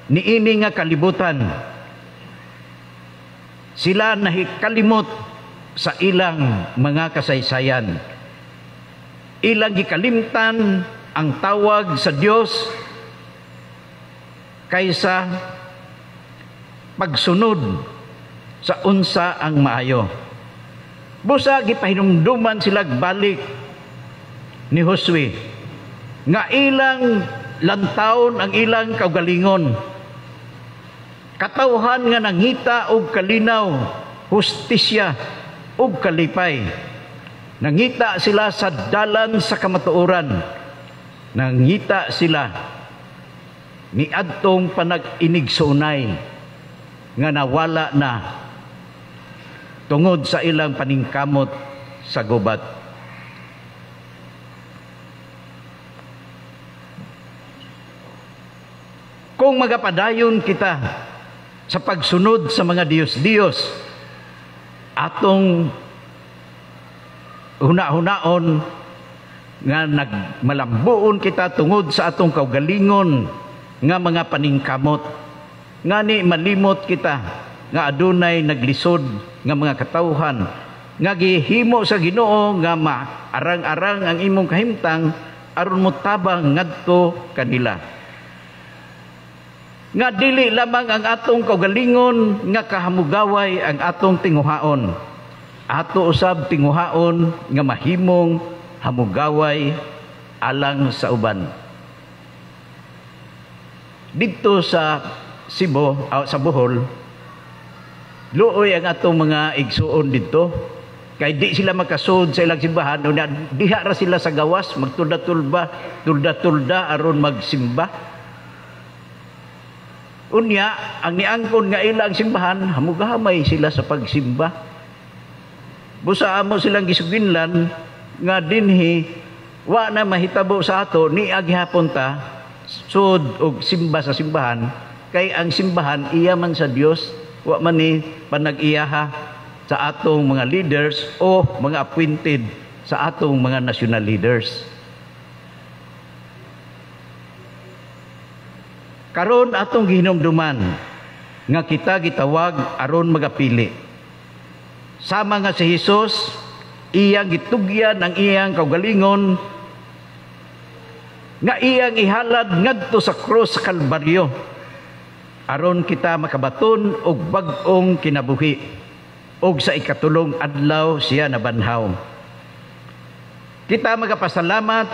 niini nga kalibutan, sila nahikalimot sa ilang mga kasaysayan. Ilang gikalimtan ang tawag sa Dios kaysa pagsunod sa unsa ang maayo. Busa gipahinumduman sila balik ni Josue nga ilang lantawon ang ilang kaugalingon, katawhan nga nangita og kalinaw, hustisya og kalipay. Nangita sila sa dalan sa kamatuoran, nangita sila ni adtong panag-inigsunay nga nawala na tungod sa ilang paningkamot sa gubat. Kung magapadayon kita sa pagsunod sa mga Diyos-Diyos, atong huna-hunaon nga nagmalambuon kita tungod sa atong kaugalingon nga mga paningkamot, nga ni malimot kita nga adunay naglisod nga mga katawhan nga gihimo sa Ginoo nga maarang-arang ang imong kahimtang aron mo tabang ngadto kanila. Nga dili lamang ang atong kaugalingon nga kahamugaway ang atong tinguhaon, ato usab tinguhaon nga mahimong hamugaway alang sa uban. Dito sa Cebu, sa Bohol, luoy ang atong mga igsuon dito, kay di sila makasud sa ilang simbahan, diha ra sila sa gawas magtulda-tulda aron magsimba. Unya, ang niangkon nga ilang simbahan, hamugamay sila sa pagsimba. Busa mo silang gisuginlan nga dinhi wa na mahitabo sa ato ni aghapon ta sud og simba sa simbahan, kay ang simbahan iya man sa Dios, wa man ni panag-iyaha sa atong mga leaders o mga appointed sa atong mga national leaders. Karon atong gihinumduman nga kita gitawag aron magapili. Sama nga si Jesus, iyang gitugyan ang iyang kaugalingon nga iyang ihalad ngadto sa krus sa Kalbaryo aron kita makabaton og bag-ong kinabuhi, og sa ikatulong adlaw siya nabanhaw. Kita magapasalamat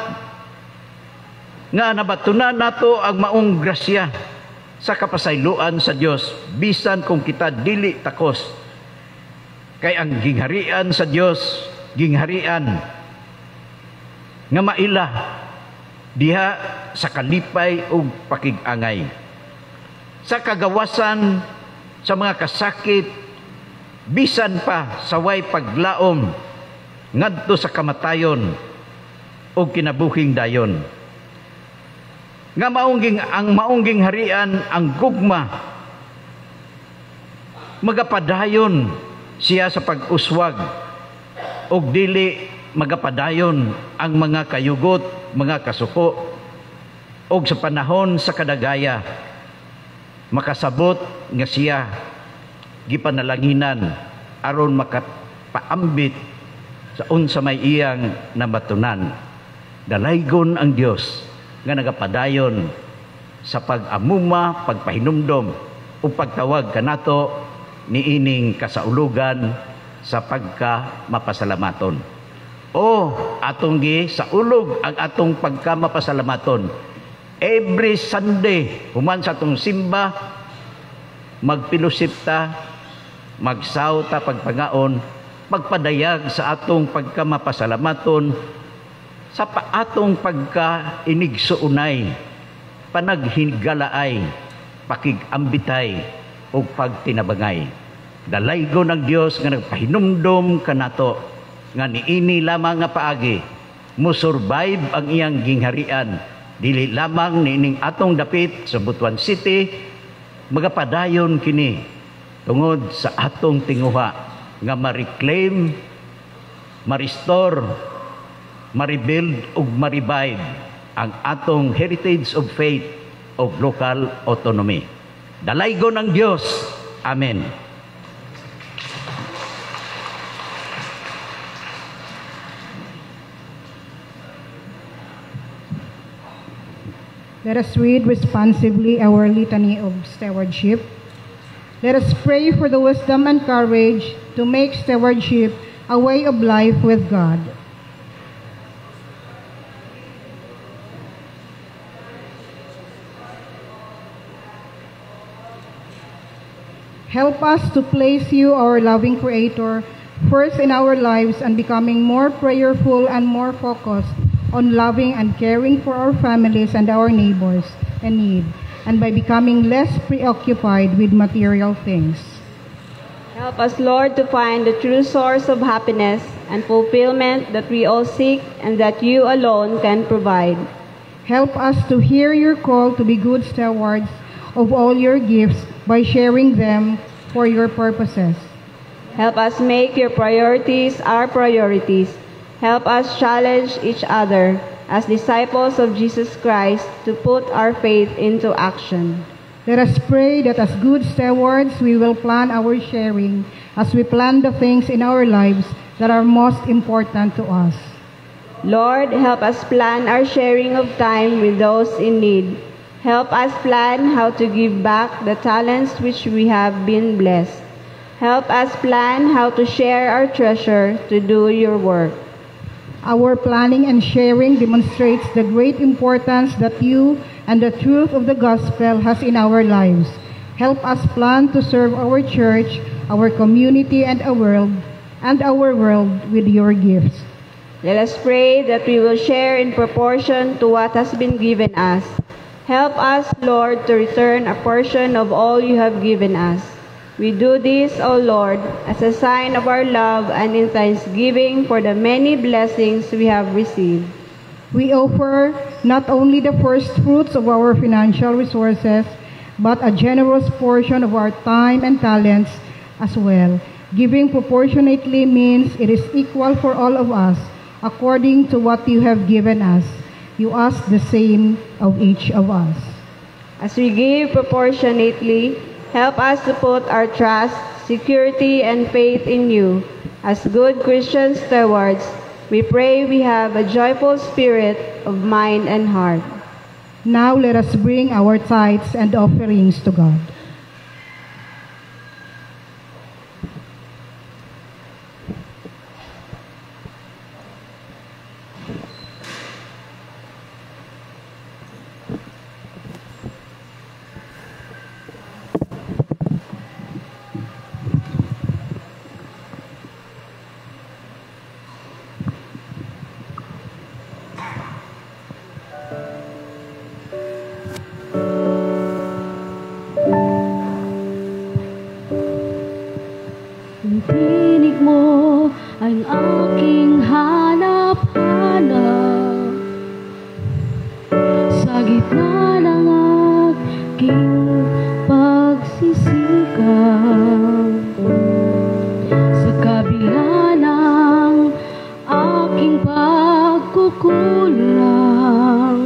nga nabatunan nato ang maong grasya sa kapasayloan sa Dios bisan kung kita dili takos. Kay ang gingharian sa Dios, gingharian nga maila diha sa kalipay ug pakig-angay. Sa kagawasan sa mga kasakit bisan pa sa way paglaom ngadto sa kamatayon ug kinabuhing dayon. Nga ang maungging harian ang gugma magapadayon siya sa pag-uswag ug dili magapadayon ang mga kayugot, mga kasuko ug sa panahon sa kadagaya makasabot nga siya gipanalanginan aron makapaambit sa unsa may iyang nabatunan. Dalaygon ang Dios nga nagapadayon sa pag-amuma, pagpahinumdom o pagtawag kanato niining kasaulugan sa pagka-mapasalamaton. O atong gi sa ulog ang atong pagka-mapasalamaton. Every Sunday, human sa atong simba, magpilusipta, magsawta pagpangaon, pagpadayag sa atong pagka-mapasalamaton sa atong pagka-inigsuunay, panaghigalaay, pakig-ambitay o pagtinabangay. Dalaygon ng Dios nga nagpahinumdom kanato nga niini lamang nga paagi mo survive ang iyang gingharian, dili lamang niining atong dapit sa Butuan City, magapadayon kini tungod sa atong tinguha nga ma-reclaim, ma-restore, ma-rebuild ug ma-revive ang atong heritage of faith of local autonomy. Dalaygon ng Dios. Amen. Let us read responsively our litany of stewardship. Let us pray for the wisdom and courage to make stewardship a way of life with God. Help us to place you, our loving Creator, first in our lives and becoming more prayerful and more focused on loving and caring for our families and our neighbors in need, and by becoming less preoccupied with material things. Help us, Lord, to find the true source of happiness and fulfillment that we all seek and that you alone can provide. Help us to hear your call to be good stewards of all your gifts by sharing them for your purposes. Help us make your priorities our priorities. Help us challenge each other as disciples of Jesus Christ to put our faith into action. Let us pray that as good stewards, we will plan our sharing as we plan the things in our lives that are most important to us. Lord, help us plan our sharing of time with those in need. Help us plan how to give back the talents which we have been blessed. Help us plan how to share our treasure to do your work. Our planning and sharing demonstrates the great importance that you and the truth of the gospel has in our lives. Help us plan to serve our church, our community, and our world with your gifts. Let us pray that we will share in proportion to what has been given us. Help us, Lord, to return a portion of all you have given us. We do this, O Lord, as a sign of our love and in thanksgiving for the many blessings we have received. We offer not only the first fruits of our financial resources, but a generous portion of our time and talents as well. Giving proportionately means it is equal for all of us, according to what you have given us. You ask the same of each of us. As we give proportionately, help us to put our trust, security, and faith in you. As good Christian stewards, we pray we have a joyful spirit of mind and heart. Now let us bring our tithes and offerings to God. gitna ng aking pagsisikap, sa kabila ng aking pagkukulang,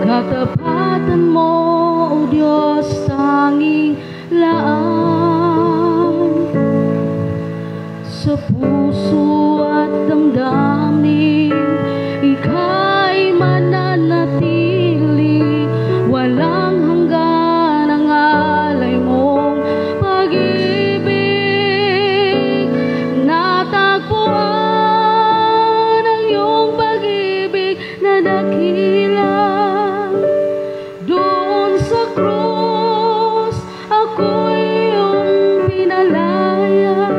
katapatan mo, O Diyos, tanging laan. Sa puso at damdamin, ika'y mananatili, walang hanggan ang alay mong pag-ibig. Natagpuan ang iyong pag-ibig na dakila. Doon sa krus, ako'y iyong pinalaya.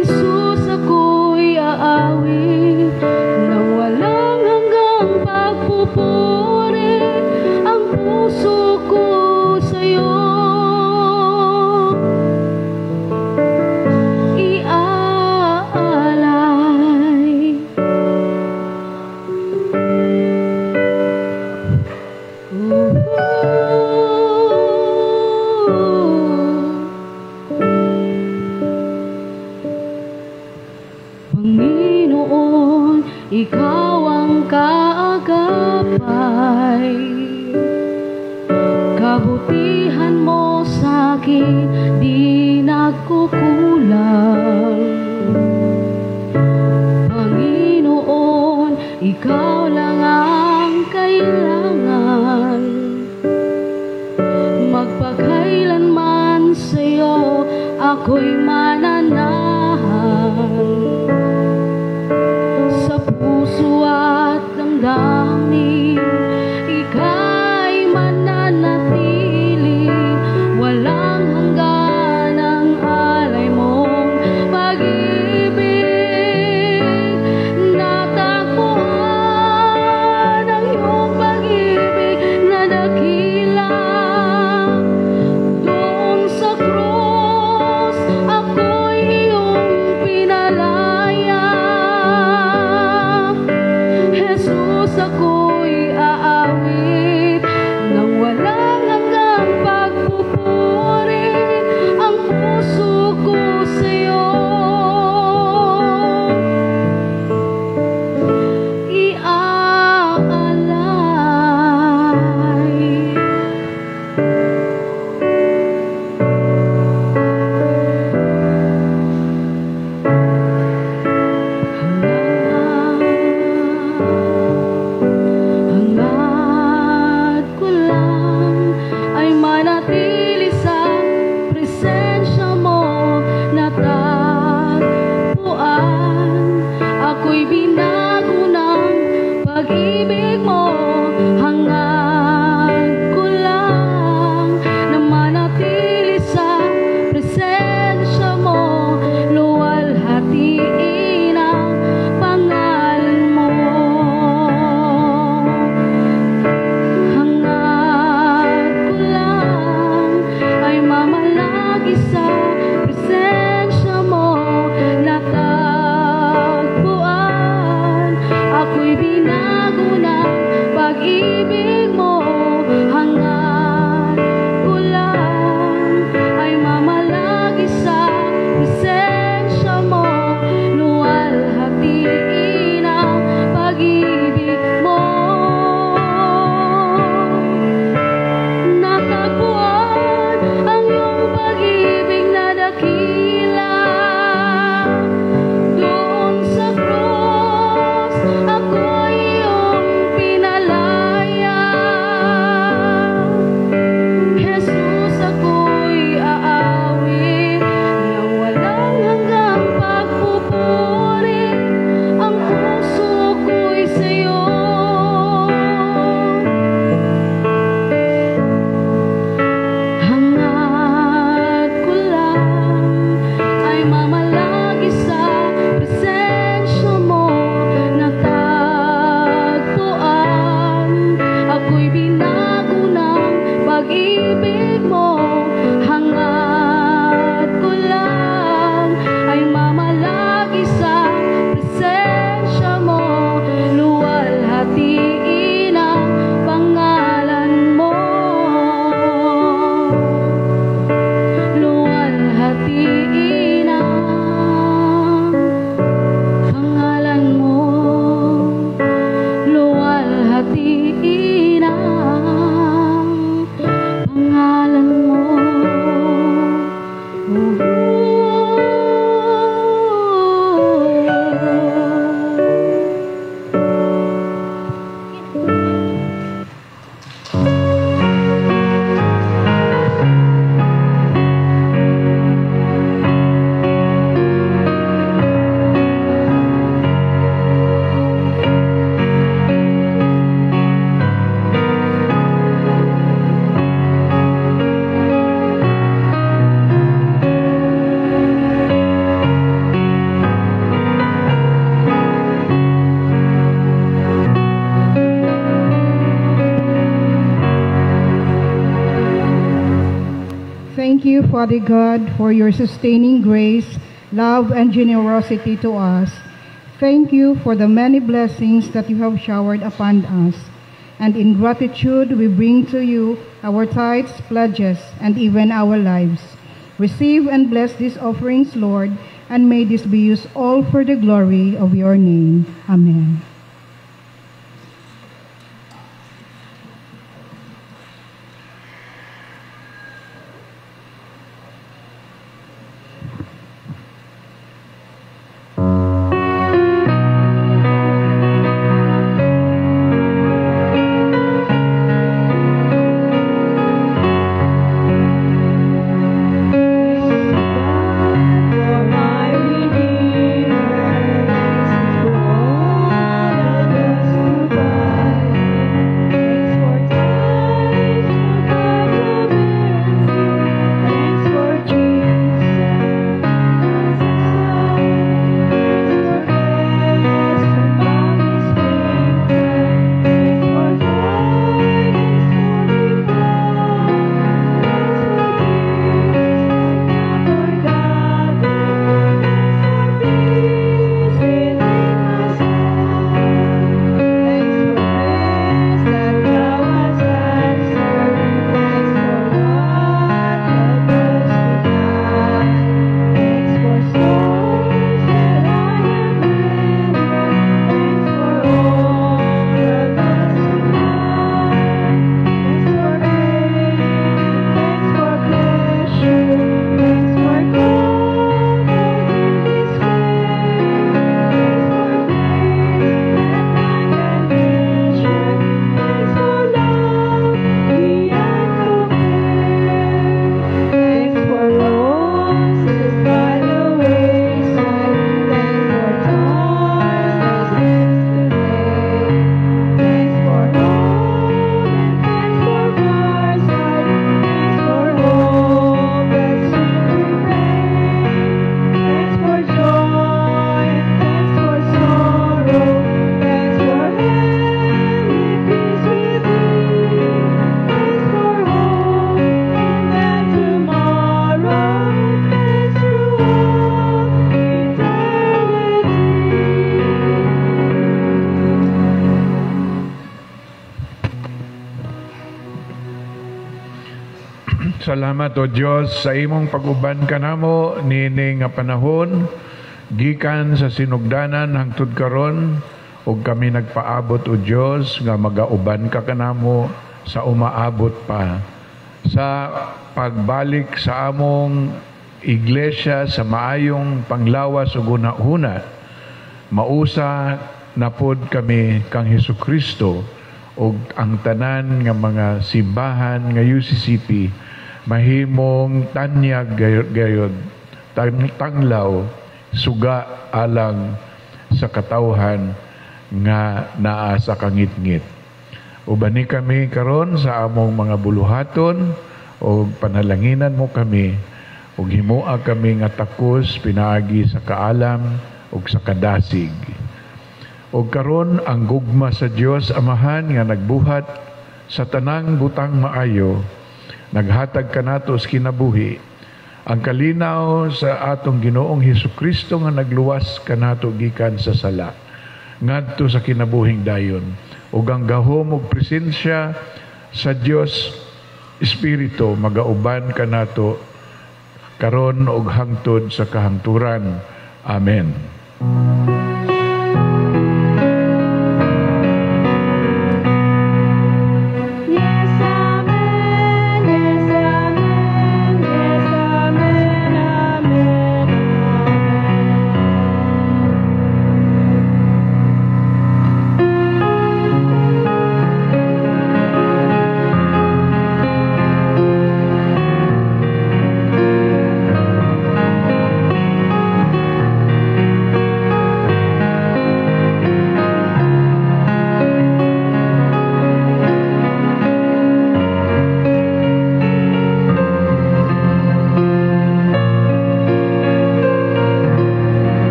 Jesus, ako'y aawit ng walang hanggang pagpupuri, ang puso ko sa'yo iaalay. Panginoon, ikaw ang kaagapay, kabutihan mo sa'kin di nagkukulang. Panginoon, ikaw lang ang kailangan, magpakailanman sa'yo ako'y mananahan. Sa puso at damdamin, ika'y mananatili, walang hanggan ang alay mong pag-ibig. Natagpuan ang iyong pag-ibig na dakila. Doon sa krus, ako'y iyong pinalaya. Jesus, ako'y aawit ng walang hanggang pagpupuri, ang puso ko sa'yo iaalay. Hangad ko lang ay manatili sa presensya mo, natagpuan. Ako'y binago ng pag-ibig mo. Hangad ko lang na manatili sa presensya mo, luwalhatiin ang pangalan mo. Hangad ko lang ay mamalagi sa presensya mo, natagpuan. Ako'y binago ng pag-ibig mo. Hangad ko lang ay mamalagi sa presensya mo, luwalhatiin ang pag-ibig mo. Natagpuan ang iyong pag-ibig na dakila. Doon sa krus, ako'y iyong pinalaya. Father God, for your sustaining grace, love, and generosity to us. Thank you for the many blessings that you have showered upon us. And in gratitude, we bring to you our tithes, pledges, and even our lives. Receive and bless these offerings, Lord, and may this be used all for the glory of your name. Amen. Salamat o Diyos sa imong pag-uban kanamo nini nga panahon gikan sa sinugdanan hangtod karon ug kami nagpaabot o Diyos nga magauban ka kanamo sa umaabot pa sa pagbalik sa among iglesia sa maayong panglawas ug hunahuna. Mausa na pod kami kang Hesukristo ug ang tanan nga mga simbahan nga UCCP mahimong tanyag gayod tanglaw suga alang sa katawhan nga naa sa kangit-ngit. Ubani kami karon sa among mga buluhaton o panalanginan mo kami ug himoa kami nga takos pinaagi sa kaalam ug sa kadasig. Ug karon ang gugma sa Dios Amahan nga nagbuhat sa tanang butang maayo naghatag kanato sa kinabuhi, ang kalinaw sa atong Ginoong Hesukristo nga nagluwas kanato gikan sa sala ngadto sa kinabuhing dayon, ug ang gahom ug presensya sa Dios Espiritu magauban kanato karon ug hangtod sa kahangturan. Amen.